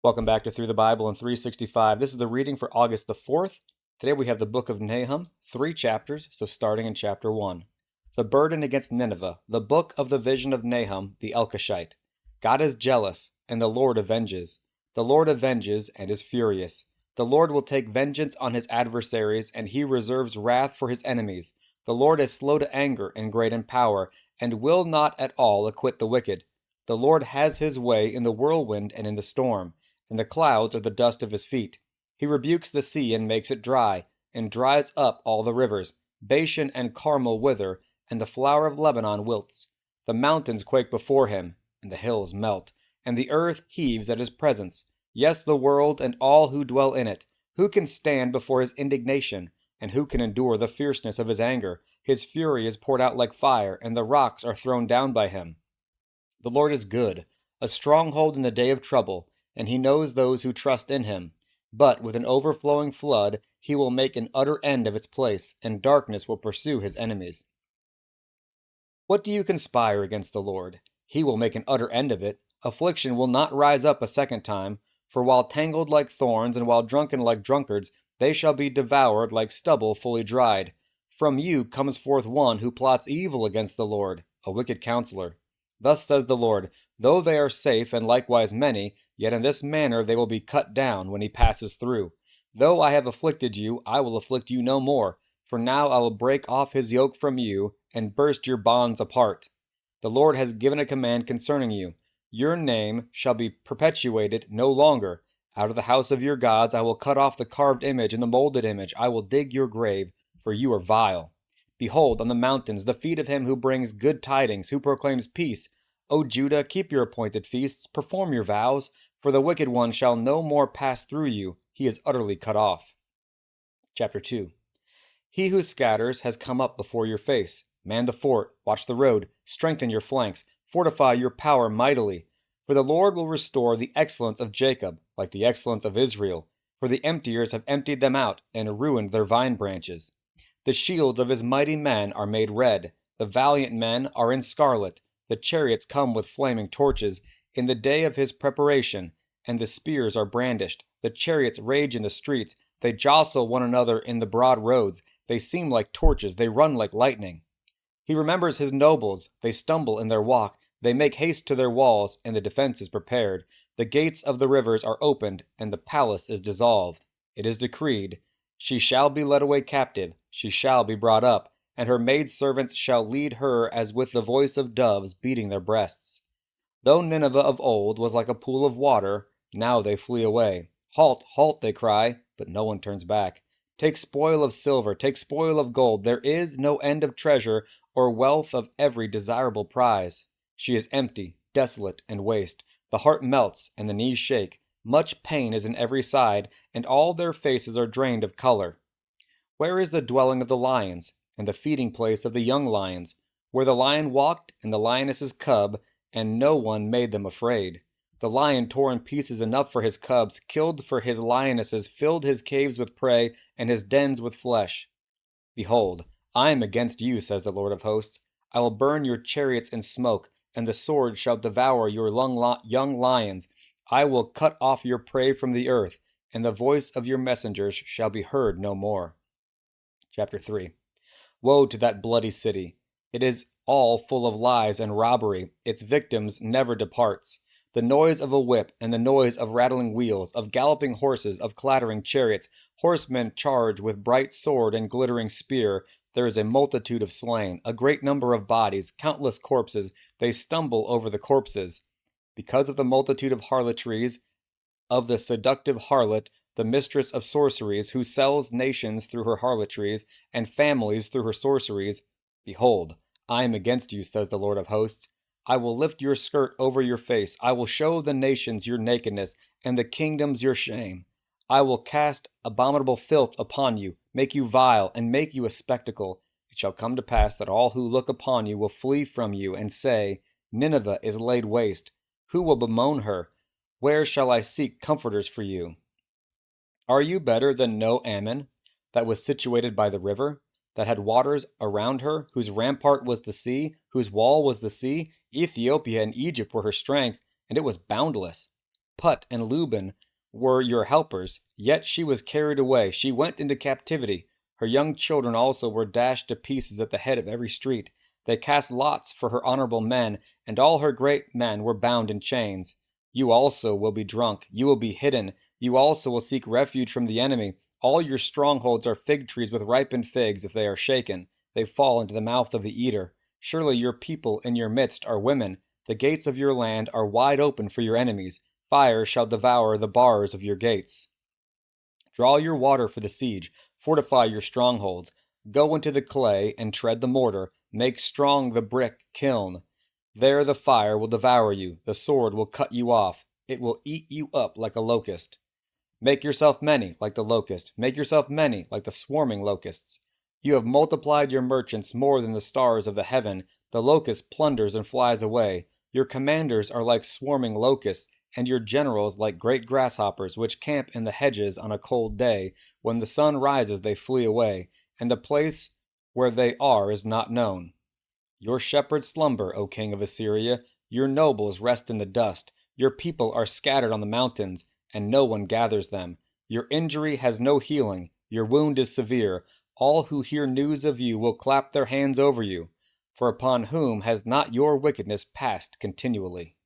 Welcome back to Through the Bible in 365. This is the reading for August the 4th. Today we have the book of Nahum, 3 chapters, so starting in chapter 1. The burden against Nineveh, the book of the vision of Nahum the Elkoshite. God is jealous, and the Lord avenges. The Lord avenges and is furious. The Lord will take vengeance on his adversaries, and he reserves wrath for his enemies. The Lord is slow to anger and great in power, and will not at all acquit the wicked. The Lord has his way in the whirlwind and in the storm, and the clouds are the dust of his feet. He rebukes the sea and makes it dry, and dries up all the rivers. Bashan and Carmel wither, and the flower of Lebanon wilts. The mountains quake before him, and the hills melt, and the earth heaves at his presence. Yes, the world and all who dwell in it. Who can stand before his indignation, and who can endure the fierceness of his anger? His fury is poured out like fire, and the rocks are thrown down by him. The Lord is good, a stronghold in the day of trouble, and he knows those who trust in him. But with an overflowing flood, he will make an utter end of its place, and darkness will pursue his enemies. What do you conspire against the Lord? He will make an utter end of it. Affliction will not rise up a second time, for while tangled like thorns, and while drunken like drunkards, they shall be devoured like stubble fully dried. From you comes forth one who plots evil against the Lord, a wicked counselor. Thus says the Lord, though they are safe and likewise many, yet in this manner they will be cut down when he passes through. Though I have afflicted you, I will afflict you no more, for now I will break off his yoke from you, and burst your bonds apart. The Lord has given a command concerning you. Your name shall be perpetuated no longer. Out of the house of your gods I will cut off the carved image and the molded image. I will dig your grave, for you are vile. Behold, on the mountains, the feet of him who brings good tidings, who proclaims peace. O Judah, keep your appointed feasts, perform your vows, for the wicked one shall no more pass through you. He is utterly cut off. Chapter 2. He who scatters has come up before your face. Man the fort, watch the road, strengthen your flanks, fortify your power mightily. For the Lord will restore the excellence of Jacob, like the excellence of Israel. For the emptiers have emptied them out, and ruined their vine branches. The shields of his mighty men are made red. The valiant men are in scarlet. The chariots come with flaming torches in the day of his preparation, and the spears are brandished. The chariots rage in the streets. They jostle one another in the broad roads. They seem like torches. They run like lightning. He remembers his nobles. They stumble in their walk. They make haste to their walls, and the defense is prepared. The gates of the rivers are opened, and the palace is dissolved. It is decreed, she shall be led away captive, she shall be brought up, and her maidservants shall lead her as with the voice of doves beating their breasts. Though Nineveh of old was like a pool of water, now they flee away. Halt, halt, they cry, but no one turns back. Take spoil of silver, take spoil of gold. There is no end of treasure or wealth of every desirable prize. She is empty, desolate, and waste. The heart melts, and the knees shake. Much pain is in every side, and all their faces are drained of color. Where is the dwelling of the lions, and the feeding place of the young lions, where the lion walked and the lioness's cub, and no one made them afraid? The lion tore in pieces enough for his cubs, killed for his lionesses, filled his caves with prey, and his dens with flesh. Behold, I am against you, says the Lord of hosts. I will burn your chariots in smoke, and the sword shall devour your young lions. I will cut off your prey from the earth, and the voice of your messengers shall be heard no more. Chapter 3. Woe to that bloody city! It is all full of lies and robbery. Its victims never departs. The noise of a whip and the noise of rattling wheels, of galloping horses, of clattering chariots, horsemen charge with bright sword and glittering spear. There is a multitude of slain, a great number of bodies, countless corpses. They stumble over the corpses. Because of the multitude of harlotries, of the seductive harlot, the mistress of sorceries, who sells nations through her harlotries, and families through her sorceries. Behold, I am against you, says the Lord of hosts. I will lift your skirt over your face. I will show the nations your nakedness, and the kingdoms your shame. I will cast abominable filth upon you, make you vile, and make you a spectacle. It shall come to pass that all who look upon you will flee from you, and say, Nineveh is laid waste. Who will bemoan her? Where shall I seek comforters for you? Are you better than Nahum, that was situated by the river, that had waters around her, whose rampart was the sea, whose wall was the sea? Ethiopia and Egypt were her strength, and it was boundless. Put and Luban were your helpers, yet she was carried away. She went into captivity. Her young children also were dashed to pieces at the head of every street. They cast lots for her honorable men, and all her great men were bound in chains. You also will be drunk. You will be hidden. You also will seek refuge from the enemy. All your strongholds are fig trees with ripened figs. If they are shaken, they fall into the mouth of the eater. Surely your people in your midst are women. The gates of your land are wide open for your enemies. Fire shall devour the bars of your gates. Draw your water for the siege. Fortify your strongholds. Go into the clay and tread the mortar. Make strong the brick kiln. There the fire will devour you. The sword will cut you off. It will eat you up like a locust. Make yourself many like the locust. Make yourself many like the swarming locusts. You have multiplied your merchants more than the stars of the heaven. The locust plunders and flies away. Your commanders are like swarming locusts, and your generals like great grasshoppers, which camp in the hedges on a cold day. When the sun rises, they flee away, and the place where they are is not known. Your shepherds slumber, O king of Assyria. Your nobles rest in the dust. Your people are scattered on the mountains, and no one gathers them. Your injury has no healing. Your wound is severe. All who hear news of you will clap their hands over you. For upon whom has not your wickedness passed continually?